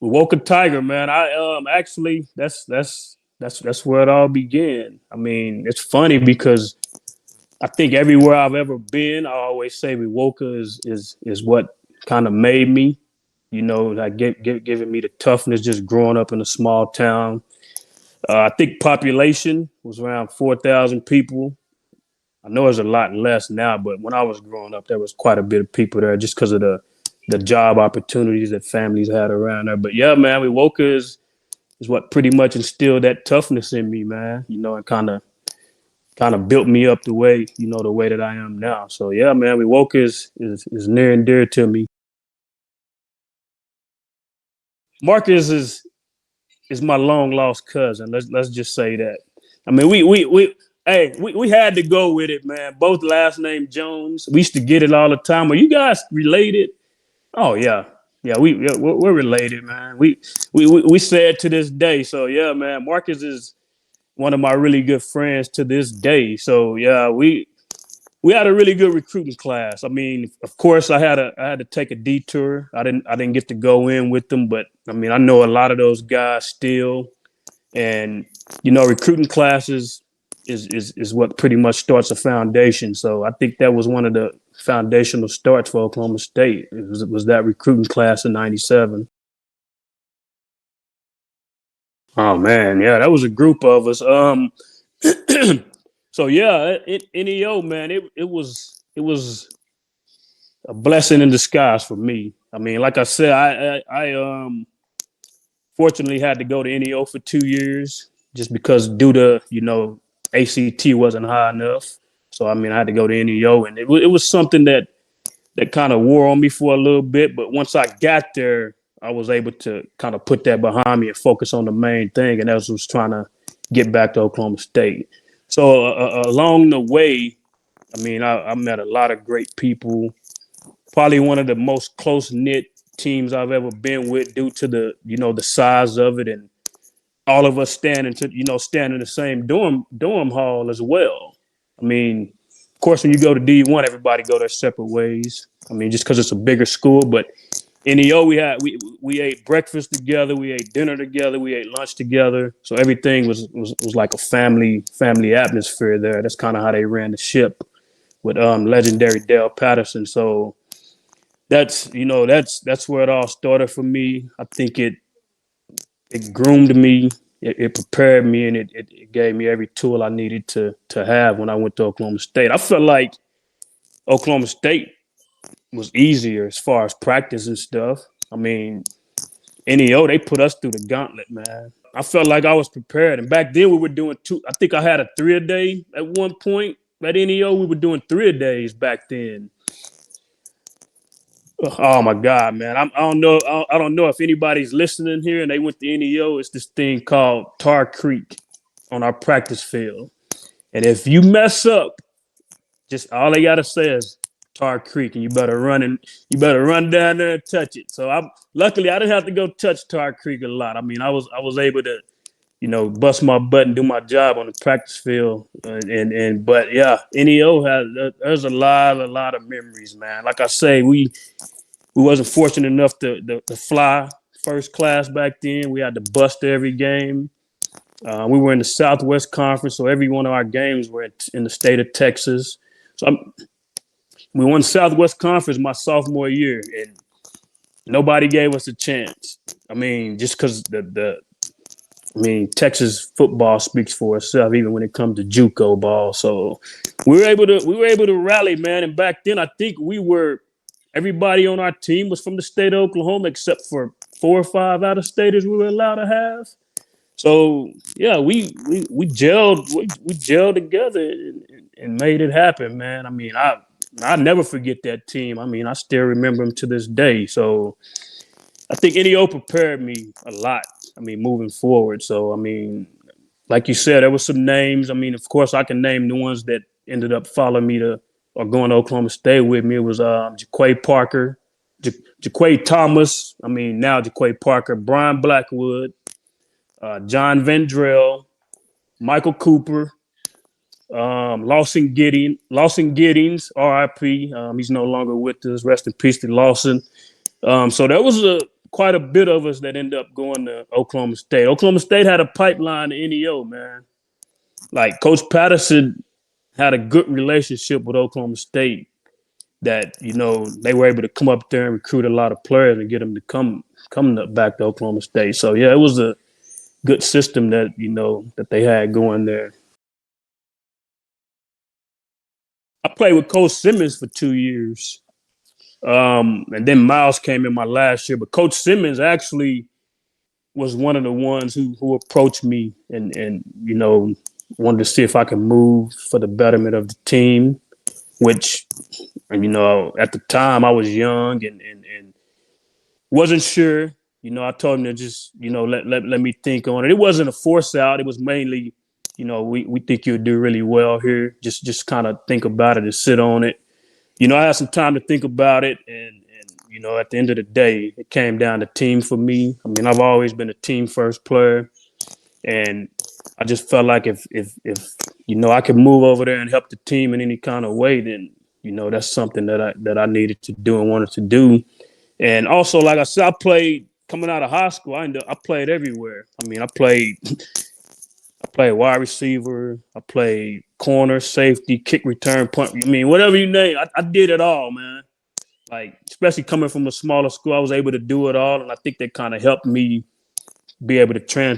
Wewoka Tiger, man. I actually that's where it all began. I mean, it's funny because I think everywhere I've ever been, I always say Wewoka is what kind of made me. Like giving me the toughness just growing up in a small town. I think population was around 4,000 people. I know it's a lot less now, but when I was growing up, there was quite a bit of people there just because of the job opportunities that families had around there. But yeah, man, Wewoka is what pretty much instilled that toughness in me, man. And kind of built me up the way that I am now. So yeah, man, Wewoka is near and dear to me. Marcus is my long lost cousin. Let's just say that. I mean, we had to go with it, man. Both last name Jones. We used to get it all the time. Are you guys related? Oh yeah, yeah. We're related, man. We say it to this day. So yeah, man. Marcus is one of my really good friends to this day. So yeah, we had a really good recruiting class. I mean, of course, I had to take a detour. I didn't get to go in with them, but I mean, I know a lot of those guys still, and recruiting classes is what pretty much starts a foundation. So I think that was one of the foundational starts for Oklahoma State. It was that recruiting class in '97. Oh man, yeah, that was a group of us. So yeah, NEO, man, it was a blessing in disguise for me. I mean, like I said, I fortunately had to go to NEO for 2 years just because due to ACT wasn't high enough. So I mean, I had to go to NEO, and it was something that kind of wore on me for a little bit. But once I got there, I was able to kind of put that behind me and focus on the main thing, and that was trying to get back to Oklahoma State. So along the way, I mean, I met a lot of great people. Probably one of the most close knit teams I've ever been with, due to the size of it, and all of us stand in the same dorm hall as well. I mean, of course, when you go to D1, everybody go their separate ways. I mean, just because it's a bigger school, but in EO we ate breakfast together, we ate dinner together, we ate lunch together. So everything was like a family atmosphere there. That's kind of how they ran the ship with legendary Dale Patterson. So that's where it all started for me. I think it groomed me, it prepared me, and it gave me every tool I needed to have when I went to Oklahoma State. I felt like Oklahoma State was easier as far as practice and stuff. I mean, NEO, they put us through the gauntlet, man. I felt like I was prepared. And back then we were doing two. I think I had a 3-a-day at one point. At NEO, we were doing 3-a-days back then. Oh my God, man! I don't know. I don't know if anybody's listening here and they went to NEO. It's this thing called Tar Creek on our practice field, and if you mess up, just all they gotta say is Tar Creek, and you better run down there and touch it. So luckily I didn't have to go touch Tar Creek a lot. I mean, I was able to bust my butt and do my job on the practice field. And but yeah, NEO there's a lot of memories, man. Like I say, we wasn't fortunate enough to fly first class back then. We had to bust every game. We were in the Southwest Conference, so every one of our games were in the state of Texas. So we won Southwest Conference my sophomore year, and nobody gave us a chance. I mean, just because Texas football speaks for itself, even when it comes to JUCO ball. So we were able to rally, man. And back then, I think everybody on our team was from the state of Oklahoma, except for 4 or 5 out-of-staters we were allowed to have. So yeah, we gelled together and made it happen, man. I mean, I never forget that team. I mean, I still remember them to this day. So I think NEO prepared me a lot. I mean, moving forward. So I mean, like you said, there were some names. I mean, of course, I can name the ones that ended up following me to or going to Oklahoma State with me. It was Jaquay Parker, Jaquay Thomas. I mean, now Jaquay Parker, Brian Blackwood, John Vendrell, Michael Cooper, Lawson Giddings, R.I.P. He's no longer with us. Rest in peace to Lawson. So there was quite a bit of us that ended up going to Oklahoma State. Oklahoma State had a pipeline to NEO, man. Like Coach Patterson had a good relationship with Oklahoma State that, they were able to come up there and recruit a lot of players and get them to come back to Oklahoma State. So, yeah, it was a good system that, that they had going there. I played with Coach Simmons for 2 years. And then Miles came in my last year. But Coach Simmons actually was one of the ones who approached me and wanted to see if I could move for the betterment of the team, which, at the time I was young and wasn't sure. I told him to just, let me think on it. It wasn't a force out. It was mainly, we think you'll do really well here. Just kind of think about it and sit on it. I had some time to think about it, and at the end of the day, it came down to team for me. I mean, I've always been a team first player, and I just felt like if I could move over there and help the team in any kind of way, then that's something that I needed to do and wanted to do. And also, like I said, I played coming out of high school. I played everywhere. I mean, I played wide receiver. I played corner, safety, kick return, punt. I mean, whatever you name, I did it all, man. Like, especially coming from a smaller school, I was able to do it all. And I think that kind of helped me be able to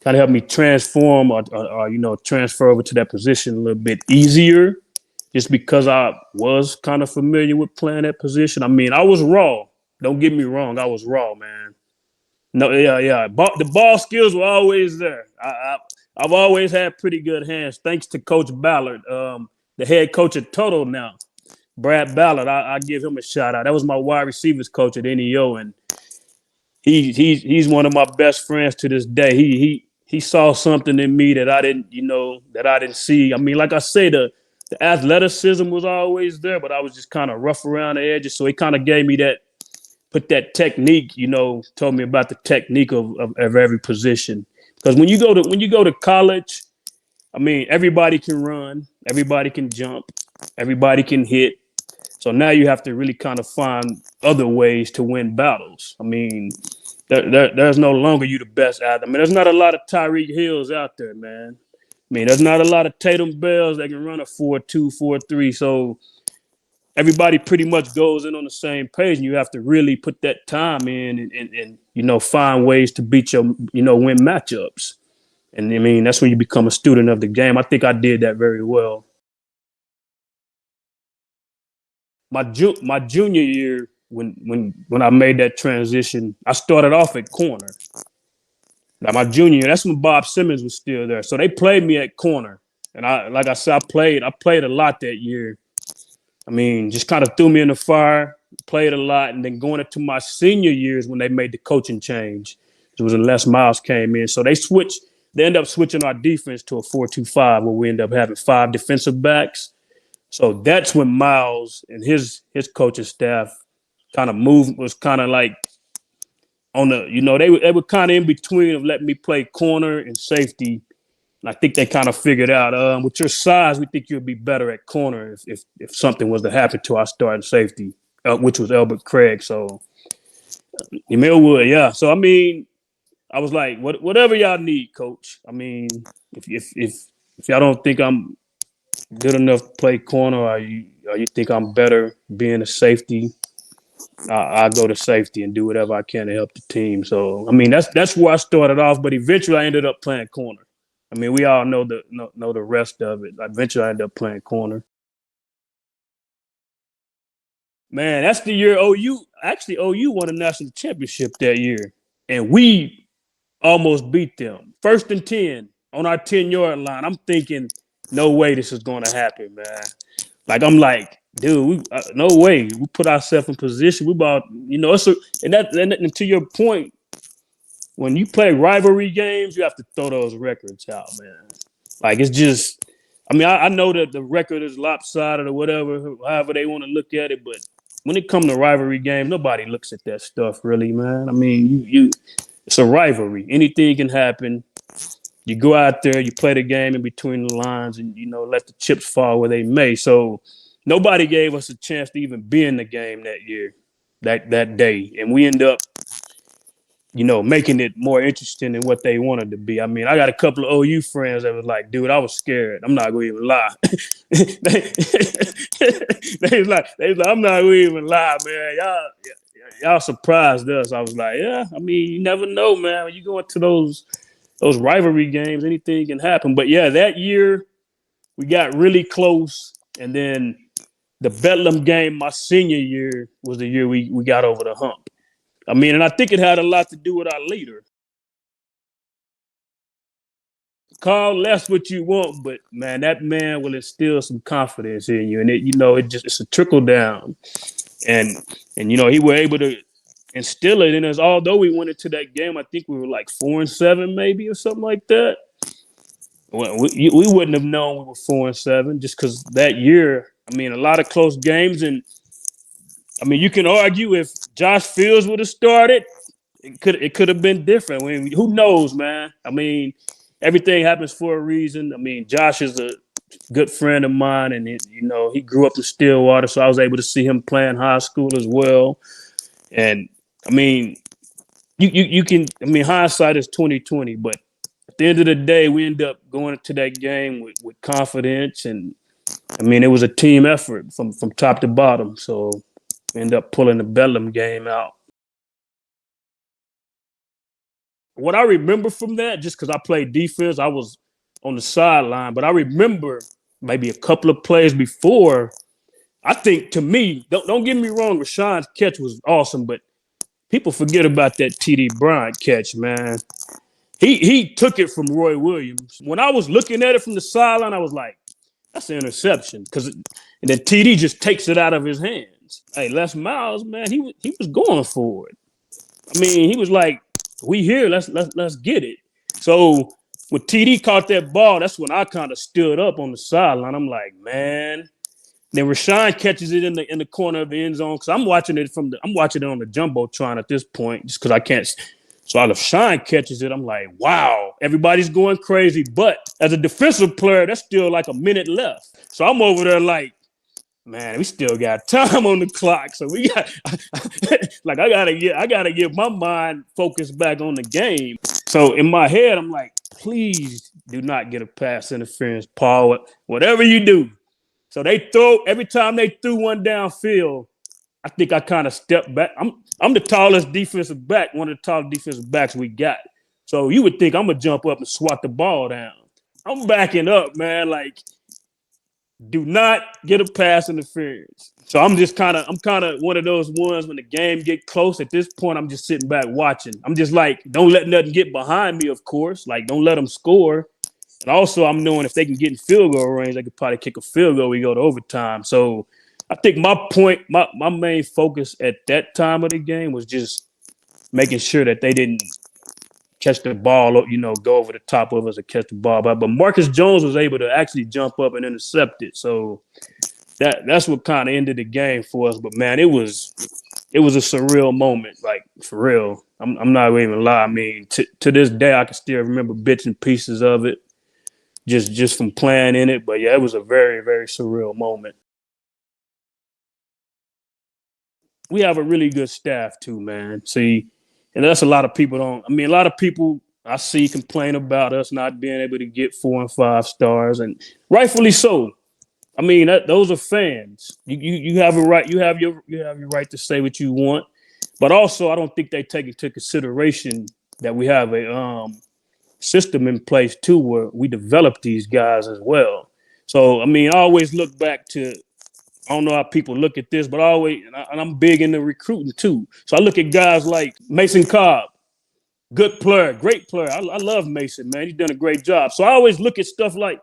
help me transform or transfer over to that position a little bit easier, just because I was kind of familiar with playing that position. I mean, I was raw. Don't get me wrong. I was raw, man. No, yeah. The ball skills were always there. I've always had pretty good hands, thanks to Coach Ballard, the head coach at Total now. Brad Ballard, I give him a shout out. That was my wide receivers coach at NEO, and he's one of my best friends to this day. He saw something in me that I didn't see. I mean, like I say, the athleticism was always there, but I was just kind of rough around the edges. So he kind of gave me put that technique, told me about the technique of every position. Because when you go to college, I mean, everybody can run, everybody can jump, everybody can hit. So now you have to really kind of find other ways to win battles. I mean, there's no longer you the best athlete. I mean, there's not a lot of Tyreek Hills out there, man. I mean, there's not a lot of Tatum Bells that can run a 4.2, 4.3. So everybody pretty much goes in on the same page, and you have to really put that time in and find ways to beat your, win matchups. And I mean, that's when you become a student of the game. I think I did that very well. My junior year, when I made that transition, I started off at corner. Now my junior year, that's when Bob Simmons was still there. So they played me at corner. And like I said, I played a lot that year. I mean, just kind of threw me in the fire, played a lot, and then going into my senior years when they made the coaching change, it was when Les Miles came in. So they ended up switching our defense to a 4-2-5, where we ended up having 5 defensive backs. So that's when Miles and his coaching staff kind of was kind of like on the, they were kind of in between of letting me play corner and safety. And I think they kind of figured out, with your size, we think you'll be better at corner if something was to happen to our starting safety, which was Albert Craig. So Emil Wood, yeah. So I mean, I was like, whatever y'all need, coach. I mean, if y'all don't think I'm good enough to play corner, or you think I'm better being a safety, I'll go to safety and do whatever I can to help the team. So I mean, that's where I started off, but eventually I ended up playing corner. I mean, we all know the rest of it. Eventually I ended up playing corner. Man, that's the year OU won a national championship that year, and we almost beat them. 1st and 10 on our 10-yard line. I'm thinking, no way this is going to happen, man. Like, I'm like, dude, no way. We put ourselves in position. We about, and to your point, when you play rivalry games, you have to throw those records out, man. Like, it's just, I mean, I know that the record is lopsided or whatever, however they want to look at it, but when it comes to rivalry games, nobody looks at that stuff really, man. I mean, it's a rivalry. Anything can happen. You go out there, you play the game in between the lines, and let the chips fall where they may. So nobody gave us a chance to even be in the game that year. that day, and we end up, making it more interesting than what they wanted to be. I mean, I got a couple of OU friends that was like, dude, I was scared. I'm not going to even lie. they was like, I'm not going to even lie, man. Y'all surprised us. I was like, yeah, I mean, you never know, man. When you go into those rivalry games, anything can happen. But yeah, that year we got really close. And then the Bedlam game, my senior year, was the year we got over the hump. I mean, and I think it had a lot to do with our leader. Call less what you want, but man, that man will instill some confidence in you, and it's a trickle down, and he were able to instill it in us. Although we went into that game, I think we were like 4-7, maybe, or something like that. Well, we wouldn't have known we were 4-7 just because that year. I mean, a lot of close games, and I mean, you can argue if Josh Fields would have started, it could have been different. I mean, who knows, man? I mean, everything happens for a reason. I mean, Josh is a good friend of mine, and he grew up in Stillwater, so I was able to see him play in high school as well. And I mean, you can. I mean, hindsight is 20/20, but at the end of the day, we end up going into that game with confidence, and I mean, it was a team effort from top to bottom. So we end up pulling the Bedlam game out. What I remember from that, just because I played defense, I was on the sideline, but I remember maybe a couple of plays before. I think, to me, don't get me wrong, Rashawn's catch was awesome, but people forget about that T.D. Bryant catch, man. He took it from Roy Williams. When I was looking at it from the sideline, I was like, that's an interception. And then T.D. just takes it out of his hands. Hey, Les Miles, man, he was going for it. I mean, he was like, we here, let's get it. So when TD caught that ball, that's when I kind of stood up on the sideline. I'm like, man. Then Rashawn catches it in the corner of the end zone because I'm watching it on the jumbotron at this point just because I can't. So Rashawn catches it. I'm like, wow, everybody's going crazy. But as a defensive player, that's still like a minute left. So I'm over there like, man, we still got time on the clock, so we got like I gotta get my mind focused back on the game. So in my head, I'm like, please do not get a pass interference, Paul. Whatever you do. So every time they threw one downfield, I think I kind of stepped back. I'm the tallest defensive back, one of the tallest defensive backs we got. So you would think I'm gonna jump up and swat the ball down. I'm backing up, man, like. Do not get a pass interference. So I'm kind of one of those ones when the game get close. At this point, I'm just sitting back watching. I'm just like, don't let nothing get behind me, of course. Like, don't let them score. And also, I'm knowing if they can get in field goal range, they could probably kick a field goal. We go to overtime. So I think my main focus at that time of the game was just making sure that they didn't catch the ball, go over the top of us and catch the ball. But Marcus Jones was able to actually jump up and intercept it. So that's what kind of ended the game for us. But man, it was a surreal moment, like for real. I'm not even lie. I mean, to this day, I can still remember bits and pieces of it, just from playing in it. But yeah, it was a very, very surreal moment. We have a really good staff too, man. See. And that's a lot of people a lot of people I see complain about us not being able to get 4 and 5 stars, and rightfully so. I mean, those are fans. You have a right. You have your right to say what you want, but also I don't think they take into consideration that we have a system in place too, where we develop these guys as well. So I mean, I always look back to. I don't know how people look at this, but I'm big into recruiting too. So I look at guys like Mason Cobb, good player, great player. I love Mason, man. He's done a great job. So I always look at stuff like,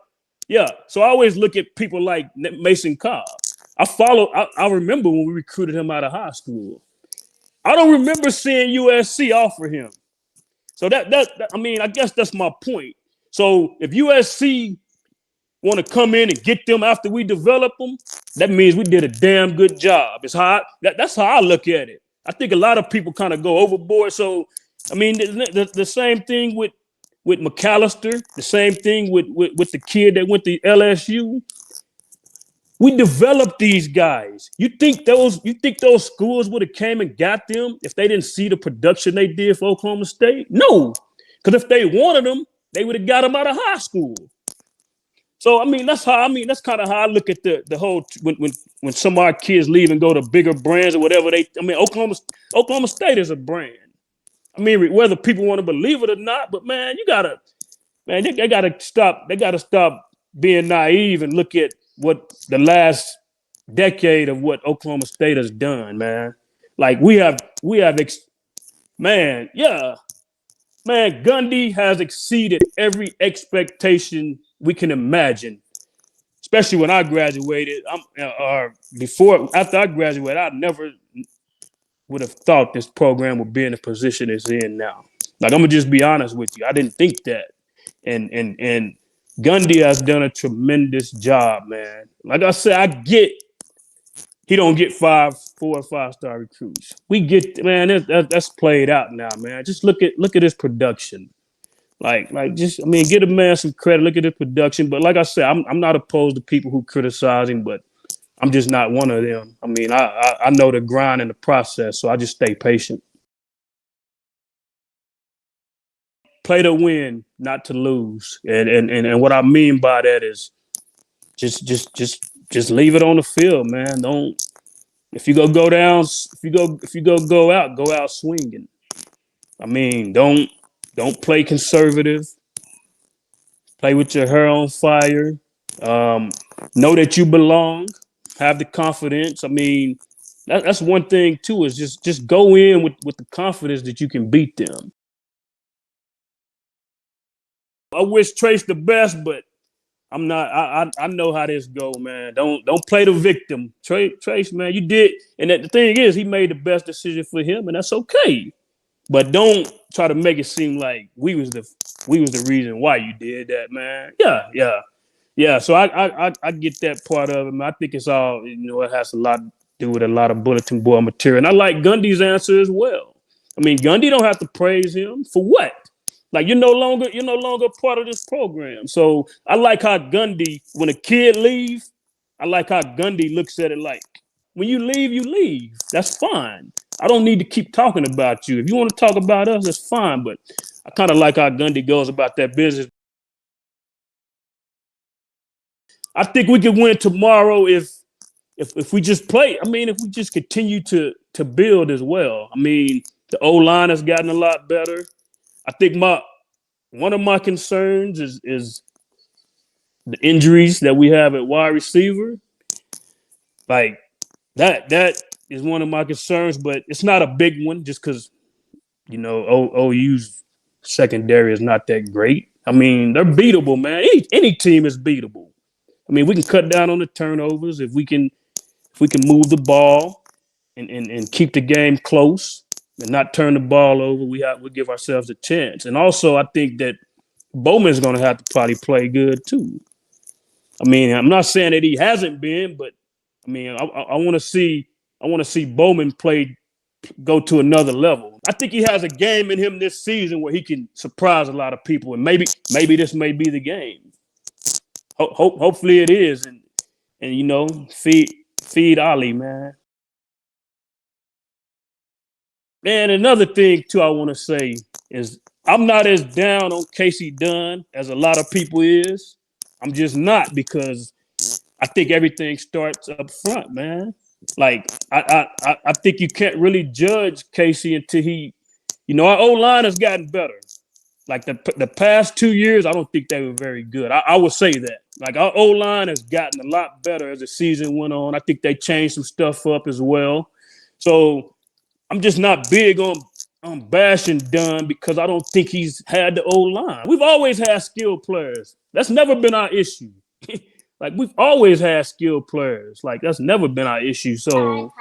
So I always look at people like Mason Cobb. I remember when we recruited him out of high school. I don't remember seeing USC offer him. So I guess that's my point. So if USC want to come in and get them after we develop them, that means we did a damn good job. That's how I look at it. I think a lot of people kind of go overboard. So, I mean, the same thing with McAllister, the same thing with the kid that went to LSU. We developed these guys. You think those schools would have came and got them if they didn't see the production they did for Oklahoma State? No, because if they wanted them, they would have got them out of high school. So that's kind of how I look at the whole when some of our kids leave and go to bigger brands or whatever. Oklahoma State is a brand. Whether people want to believe it or not, but man, they gotta stop. They gotta stop being naive and look at what the last decade of what Oklahoma State has done, man. Like man, yeah, man. Gundy has exceeded every expectation we can imagine. Especially when I graduated, after I graduated, I never would have thought this program would be in the position it's in now. Like I'm gonna just be honest with you, I didn't think that, and Gundy has done a tremendous job, man. Like I said, I get he don't get 4 or 5-star recruits. We get, man, that's played out now, man. Just look at his production. Give a man some credit. Look at his production. But like I said, I'm not opposed to people who criticize him, but I'm just not one of them. I know the grind and the process, so I just stay patient. Play to win, not to lose. And what I mean by that is just leave it on the field, man. If you go down, if you go out swinging. Don't play conservative. Play with your hair on fire. Know that you belong. Have the confidence. That's one thing too. Is just go in with the confidence that you can beat them. I wish Trace the best, but I'm not. I know how this go, man. Don't play the victim. Trace, man, you did, and the thing is, he made the best decision for him, and that's okay. But don't try to make it seem like we was the reason why you did that, man. Yeah. So I get that part of it, man. I think it's all, it has a lot to do with a lot of bulletin board material, and I like Gundy's answer as well. Gundy don't have to praise him for what. Like you're no longer part of this program. So I like how Gundy, when a kid leaves, I like how Gundy looks at it like, when you leave, you leave. That's fine. I don't need to keep talking about you. If you want to talk about us, that's fine. But I kind of like how Gundy goes about that business. I think we could win tomorrow if we just play. If we just continue to build as well. The O-line has gotten a lot better. I think one of my concerns is the injuries that we have at wide receiver. Like that is one of my concerns, but it's not a big one just because, OU's secondary is not that great. They're beatable, man. Any team is beatable. We can cut down on the turnovers if we can move the ball and keep the game close and not turn the ball over. We give ourselves a chance. And also, I think that Bowman's going to have to probably play good too. I'm not saying that he hasn't been, but I want to see Bowman go to another level. I think he has a game in him this season where he can surprise a lot of people, and maybe this may be the game. Hopefully it is, and feed Ollie, man. And another thing too, I want to say is I'm not as down on Kaseydunn as a lot of people is. I'm just not, because I think everything starts up front, man. Like I think you can't really judge Casey until our O-line has gotten better. Like the past 2 years, I don't think they were very good. I would say that. Like our O-line has gotten a lot better as the season went on. I think they changed some stuff up as well. So I'm just not big on bashing Dunn because I don't think he's had the O-line. We've always had skilled players. That's never been our issue. Like we've always had skilled players. Like that's never been our issue. So,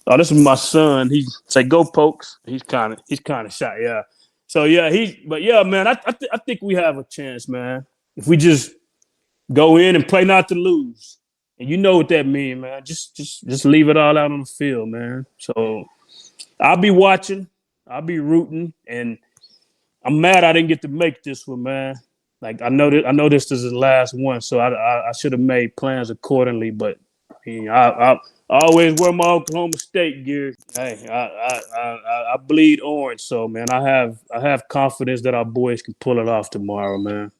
oh, this is my son. He say go Pokes. He's kind of shy. Yeah. So yeah, man. I think we have a chance, man. If we just go in and play not to lose, and you know what that means, man. Just leave it all out on the field, man. So I'll be watching. I'll be rooting, and I'm mad I didn't get to make this one, man. Like I know this is the last one, so I should have made plans accordingly. But I mean, I always wear my Oklahoma State gear. Hey, I bleed orange, so man, I have confidence that our boys can pull it off tomorrow, man.